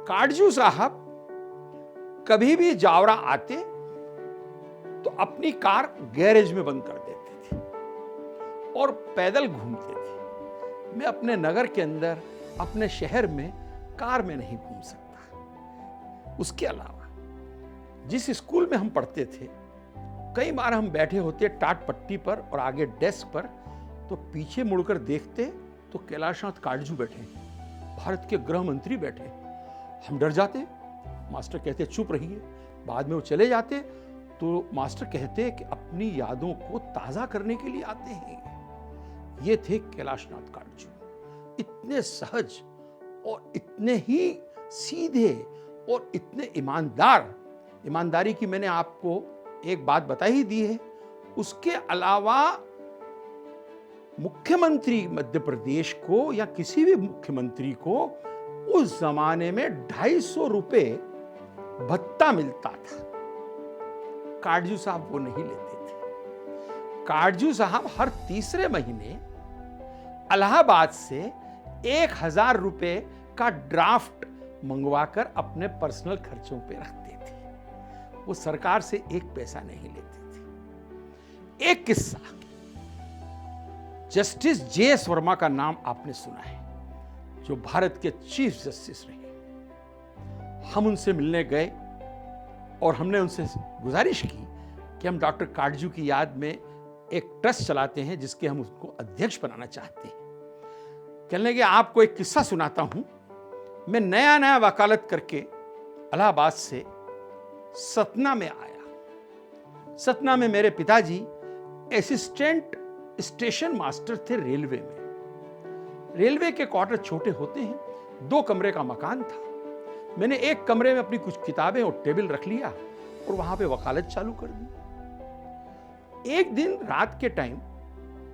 काटजू साहब कभी भी जावरा आते तो अपनी कार गैरेज में बंद कर देते थे और पैदल घूमते थे। मैं अपने नगर के अंदर, अपने शहर में कार में नहीं घूम सकता। उसके अलावा जिस स्कूल में हम पढ़ते थे, कई बार हम बैठे होते टाट पट्टी पर और आगे डेस्क पर, तो पीछे मुड़कर देखते तो कैलाशनाथ काटजू बैठे, भारत के गृह मंत्री बैठे। हम डर जाते, मास्टर कहते चुप रहिए। बाद में वो चले जाते तो मास्टर कहते कि अपनी यादों को ताजा करने के लिए आते हैं। ये थे कैलाशनाथ काटजू, इतने सहज और इतने ही सीधे और इतने ईमानदार। ईमानदारी की मैंने आपको एक बात बता ही दी है। उसके अलावा मुख्यमंत्री मध्य प्रदेश को या किसी भी मुख्यमंत्री को उस जमाने में 250 रुपए भत्ता मिलता था। काटजू साहब वो नहीं लेते थे। काटजू साहब हर तीसरे महीने इलाहाबाद से 1000 रुपए का ड्राफ्ट मंगवाकर अपने पर्सनल खर्चों पे रखते थे। वो सरकार से एक पैसा नहीं लेते थे। एक किस्सा, जस्टिस जे.एस. वर्मा का नाम आपने सुना है, जो भारत के चीफ जस्टिस रहे। हम उनसे मिलने गए और हमने उनसे गुजारिश की कि हम डॉक्टर काटजू की याद में एक ट्रस्ट चलाते हैं जिसके हम उसको अध्यक्ष बनाना चाहते हैं। कहने लगे आपको एक किस्सा सुनाता हूं। मैं नया नया वकालत करके इलाहाबाद से सतना में आया। सतना में मेरे पिताजी असिस्टेंट स्टेशन मास्टर थे रेलवे में। रेलवे के क्वार्टर छोटे होते हैं। 2 कमरे का मकान था। मैंने एक कमरे में अपनी कुछ किताबें और टेबल रख लिया और वहां पे वकालत चालू कर दी। एक दिन रात के टाइम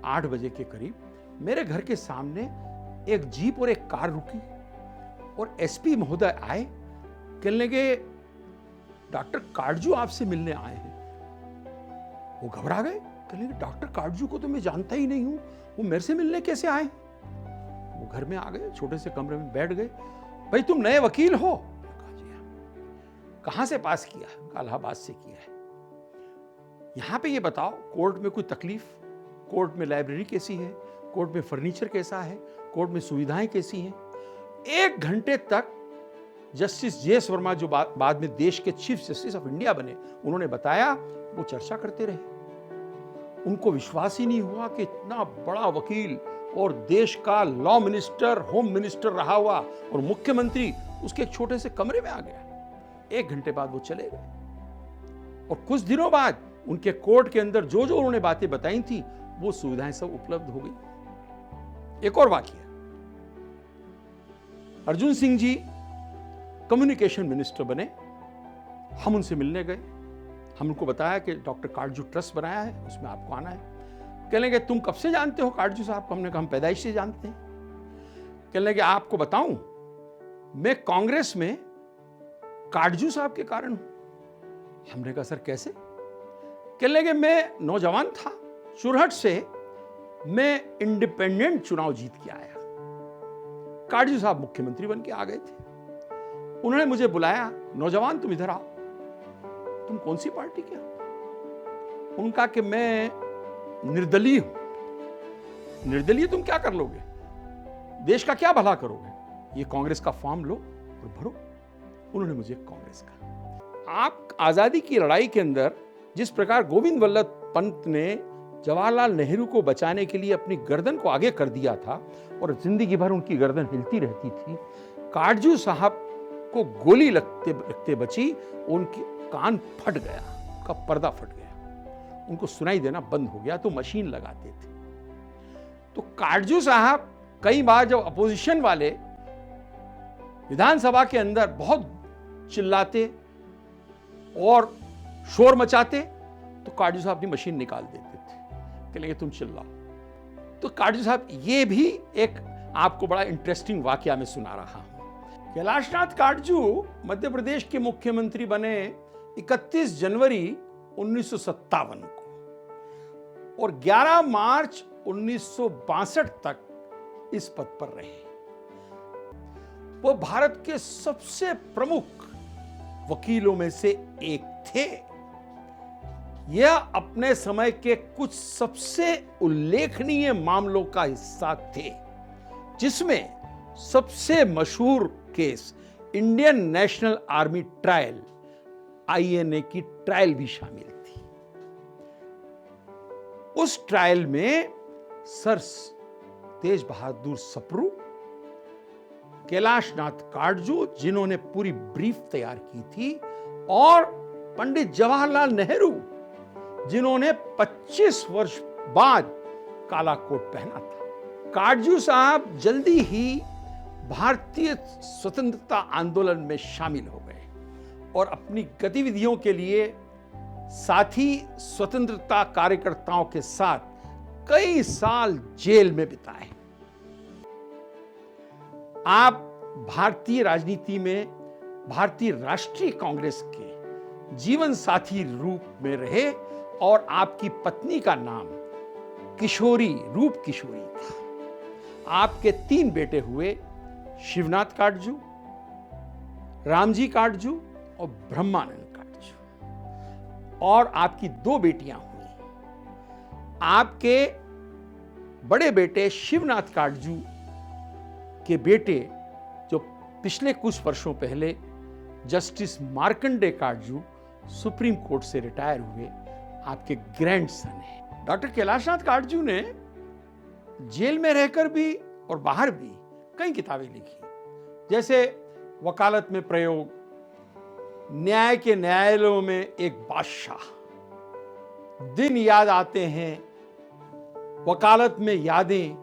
8 बजे के करीब मेरे घर के सामने एक जीप और एक कार रुकी और एसपी महोदय आए। कहने लगे डॉक्टर काटजू आपसे मिलने आए हैं। वो घबरा गए। कहने लगे डॉक्टर काटजू को तो मैं जानता ही नहीं हूं, वो मेरे से मिलने कैसे आए? वो घर में आ गए, छोटे से कमरे में बैठ गए। भाई तुम नए वकील हो? कहा जी हाँ। कहां से पास किया? इलाहाबाद से किया है। यहां पे ये बताओ, कोर्ट में कोई तकलीफ? कोर्ट में लाइब्रेरी कैसी है? कोर्ट में फर्नीचर कैसा है? कोर्ट में सुविधाएं कैसी हैं? 1 घंटे तक जस्टिस जे.एस. वर्मा, जो बाद में देश के चीफ जस्टिस ऑफ इंडिया बने, उन्होंने बताया, वो चर्चा करते रहे। उनको विश्वास ही नहीं हुआ कि इतना बड़ा वकील और देश का लॉ मिनिस्टर, होम मिनिस्टर रहा हुआ और मुख्यमंत्री उसके एक छोटे से कमरे में आ गया। 1 घंटे बाद वो चले गए और कुछ दिनों बाद उनके कोर्ट के अंदर जो जो उन्होंने बातें बताई थी, वो सुविधाएं सब उपलब्ध हो गई। एक और वाकया, अर्जुन सिंह जी कम्युनिकेशन मिनिस्टर बने। हम उनसे मिलने गए। हम उनको बताया कि डॉक्टर काटजू ट्रस्ट बनाया है, उसमें आपको आना है। कहने लगे तुम कब से जानते हो काटजू साहब को? हमने कहा हम पैदाइश से जानते हैं। कहने लगे आपको बताऊं, मैं कांग्रेस में काटजू साहब के कारण हूं। हमने कहा सर कैसे? कहने लगे मैं नौजवान था, चुरहट से मैं इंडिपेंडेंट चुनाव जीत के आया। काटजू साहब मुख्यमंत्री बन के आ गए थे। उन्होंने मुझे बुलाया, नौजवान तुम इधर आओ। तुम कौन सी पार्टी के हो? उनका कि मैं निर्दलीय हूं। निर्दलीय तुम क्या कर लोगे? देश का क्या भला करोगे? ये कांग्रेस का फॉर्म लो और भरो। उन्होंने मुझे कांग्रेस का। आप आजादी की लड़ाई के अंदर जिस प्रकार गोविंद वल्लभ पंत ने जवाहरलाल नेहरू को बचाने के लिए अपनी गर्दन को आगे कर दिया था और जिंदगी भर उनकी गर्दन हिलती रहती थी, काटजू साहब को गोली लगते लगते बची, उनके कान फट गया, उनका पर्दा फट गया, उनको सुनाई देना बंद हो गया, तो मशीन लगाते थे। तो काटजू साहब कई बार जब अपोजिशन वाले विधानसभा के अंदर बहुत चिल्लाते और शोर मचाते, तो काटजू साहब अपनी मशीन निकाल देते थे। कहने लगे तुम चिल्लाओ। तो काटजू साहब, ये भी एक आपको बड़ा इंटरेस्टिंग वाकया मैं सुना रहा हूं। कैलाशनाथ काटजू मध्य प्रदेश के मुख्यमंत्री बने 31 जनवरी 1957 को और 11 मार्च 1962 तक इस पद पर रहे। वो भारत के सबसे प्रमुख वकीलों में से एक थे। यह अपने समय के कुछ सबसे उल्लेखनीय मामलों का हिस्सा थे, जिसमें सबसे मशहूर case Indian national army trial INA की ट्रायल भी शामिल थी। उस ट्रायल में सर तेज बहादुर सप्रू, कैलाश नाथ काटजू जिन्होंने पूरी ब्रीफ तैयार की थी, और पंडित जवाहरलाल नेहरू जिन्होंने 25 वर्ष बाद काला कोट पहना था। काटजू साहब जल्दी ही भारतीय स्वतंत्रता आंदोलन में शामिल हो गए और अपनी गतिविधियों के लिए साथी स्वतंत्रता कार्यकर्ताओं के साथ कई साल जेल में बिताए। आप भारतीय राजनीति में भारतीय राष्ट्रीय कांग्रेस के जीवन साथी रूप में रहे और आपकी पत्नी का नाम रूप किशोरी था। आपके 3 बेटे हुए, शिवनाथ काटजू, रामजी काटजू और ब्रह्मानंद काटजू, और आपकी 2 बेटियां हुई। आपके बड़े बेटे शिवनाथ काटजू के बेटे, जो पिछले कुछ वर्षों पहले justice Markandey Katju Supreme Court से रिटायर हुए, आपके ग्रैंडसन हैं। डॉक्टर कैलाशनाथ काटजू ने जेल में रहकर भी और बाहर भी कई किताबें लिखी, जैसे वकालत में प्रयोग, न्याय के न्यायालयों में एक बादशाह, दिन याद आते हैं, वकालत में यादें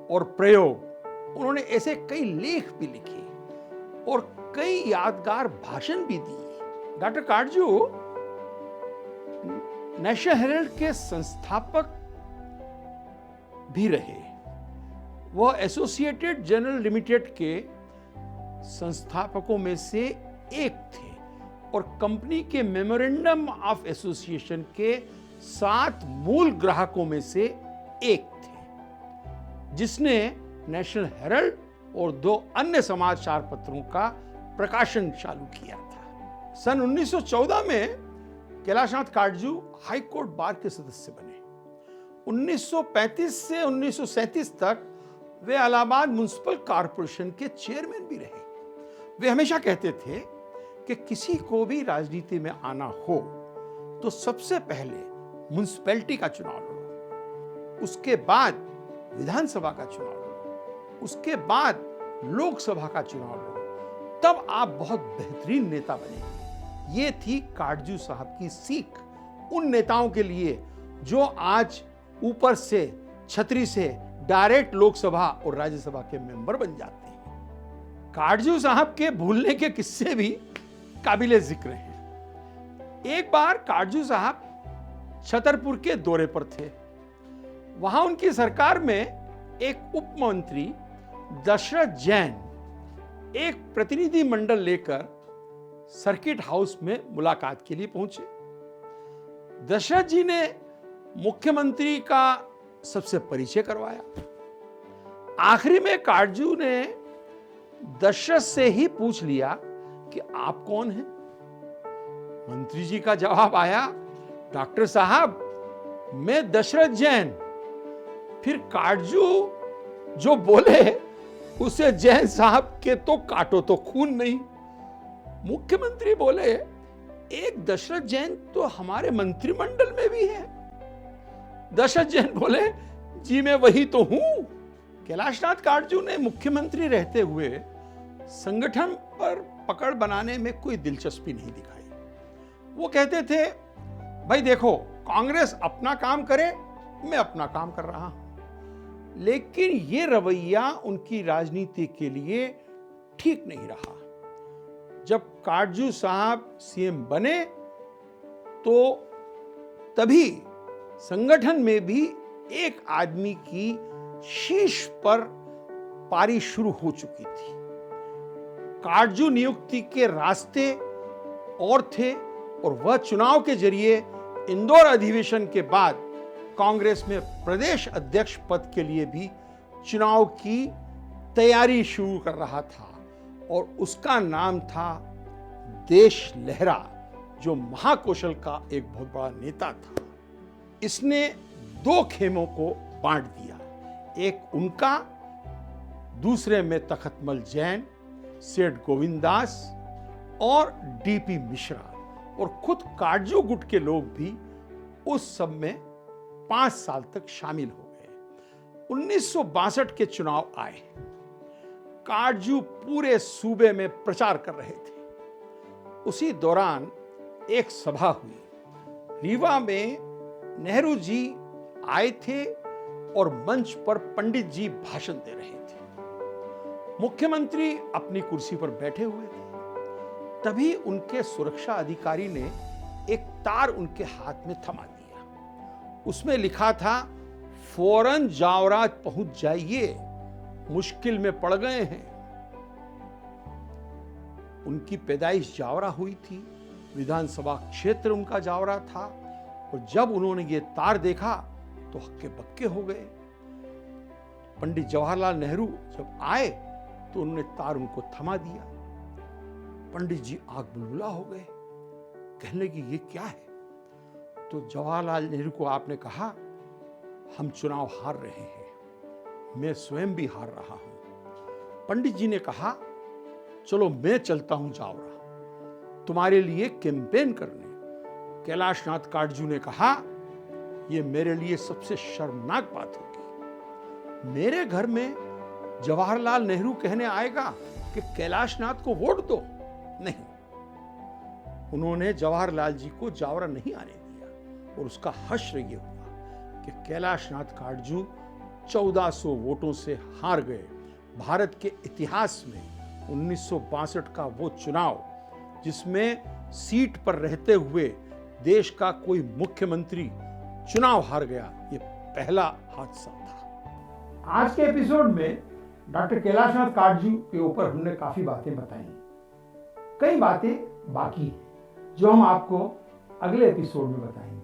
और प्रयोग। उन्होंने ऐसे कई लेख भी लिखे और कई यादगार भाषण भी दिए। डॉक्टर काटजू नेशनल हेराल्ड के संस्थापक भी रहे। वह एसोसिएटेड जर्नल लिमिटेड के संस्थापकों में से एक थे और कंपनी के मेमोरेंडम ऑफ एसोसिएशन के 7 मूल ग्राहकों में से एक थे, जिसने नेशनल हेराल्ड और 2 अन्य समाचार पत्रों का प्रकाशन चालू किया था। सन 1914 में Kailashnath Katju high court bar के सदस्य बने। 1935 से 1937 तक वे इलाहाबाद म्युनिसिपल कॉरपोरेशन के चेयरमैन भी रहे। वे हमेशा कहते थे कि किसी को भी राजनीति में आना हो तो सबसे पहले म्युनिसिपैलिटी का चुनाव लड़ो, उसके बाद विधानसभा का चुनाव लड़ो, उसके बाद लोकसभा का चुनाव लड़ो, तब आप बहुत बेहतरीन नेता बनेंगे। ये थी काटजू साहब की सीख उन नेताओं के लिए जो आज ऊपर से छतरी से डायरेक्ट लोकसभा और राज्यसभा के मेंबर बन जाते हैं। काटजू साहब के भूलने के किस्से भी काबिले जिक्र हैं। एक बार काटजू साहब छतरपुर के दौरे पर थे। वहां उनकी सरकार में एक उप मंत्री दशरथ जैन एक प्रतिनिधि मंडल लेकर सर्किट हाउस में मुलाकात के लिए पहुंचे। दशरथ जी ने मुख्यमंत्री का सबसे परिचय करवाया। आखिरी में काटजू ने दशरथ से ही पूछ लिया कि आप कौन हैं? मंत्री जी का जवाब आया, डॉक्टर साहब मैं दशरथ जैन। फिर काटजू जो बोले उसे जैन साहब के तो काटो तो खून नहीं। मुख्यमंत्री बोले, एक दशरथ जैन तो हमारे मंत्रिमंडल में भी है। दशरथ जैन बोले, जी मैं वही तो हूं। कैलाशनाथ काटजू ने मुख्यमंत्री रहते हुए संगठन पर पकड़ बनाने में कोई दिलचस्पी नहीं दिखाई। वो कहते थे, भाई देखो कांग्रेस अपना काम करे, मैं अपना काम कर रहा हूं। लेकिन ये रवैया उनकी राजनीति के लिए ठीक नहीं रहा। जब काटजू साहब सीएम बने तो तभी संगठन में भी एक आदमी की शीर्ष पर पारी शुरू हो चुकी थी। काटजू नियुक्ति के रास्ते और थे और वह चुनाव के जरिए इंदौर अधिवेशन के बाद कांग्रेस में प्रदेश अध्यक्ष पद के लिए भी चुनाव की तैयारी शुरू कर रहा था। और उसका नाम था देश लहरा, जो महाकौशल का एक बहुत बड़ा नेता था। इसने दो खेमों को बांट दिया, एक उनका, दूसरे में तखतमल जैन, सेठ गोविंदास और डीपी मिश्रा, और खुद काटजू गुट के लोग भी उस सब में 5 साल तक शामिल हो गए। 1962 के चुनाव आए। काटजू पूरे सूबे में प्रचार कर रहे थे। उसी दौरान एक सभा हुई। रीवा में नेहरू जी आए थे और मंच पर पंडित जी भाषण दे रहे थे। मुख्यमंत्री अपनी कुर्सी पर बैठे हुए थे। तभी उनके सुरक्षा अधिकारी ने एक तार उनके हाथ में थमा दिया। उसमें लिखा था, फौरन जावरा पहुंच जाइए, मुश्किल में पड़ गए हैं। उनकी पैदाइश जावरा हुई थी, विधानसभा क्षेत्र उनका जावरा था, और जब उन्होंने ये तार देखा तो हक्के बक्के हो गए। पंडित जवाहरलाल नेहरू जब आए तो उन्होंने तार उनको थमा दिया। पंडित जी आग बुलबुला हो गए, कहने लगे ये क्या है? तो जवाहरलाल नेहरू को आपने कहा, हम चुनाव हार रहे हैं, मैं स्वयं भी हार रहा हूं। पंडित जी ने कहा, चलो मैं चलता हूं जावरा तुम्हारे लिए कैंपेन करने। कैलाशनाथ काटजू ने कहा, यह मेरे लिए सबसे शर्मनाक बात होगी। मेरे घर में जवाहरलाल नेहरू कहने आएगा कि कैलाशनाथ को वोट दो? नहीं। उन्होंने जवाहरलाल जी को जावरा नहीं आने दिया, और उसका हश्र ये हुआ कि कैलाशनाथ काटजू 1400 वोटों से हार गए। भारत के इतिहास में 1962 का वो चुनाव, जिसमें सीट पर रहते हुए देश का कोई मुख्यमंत्री चुनाव हार गया, ये पहला हादसा था। आज के एपिसोड में डॉक्टर कैलाशनाथ काटजू के ऊपर हमने काफी बातें बताई। कई बातें बाकी हैं जो हम आपको अगले एपिसोड में बताएंगे।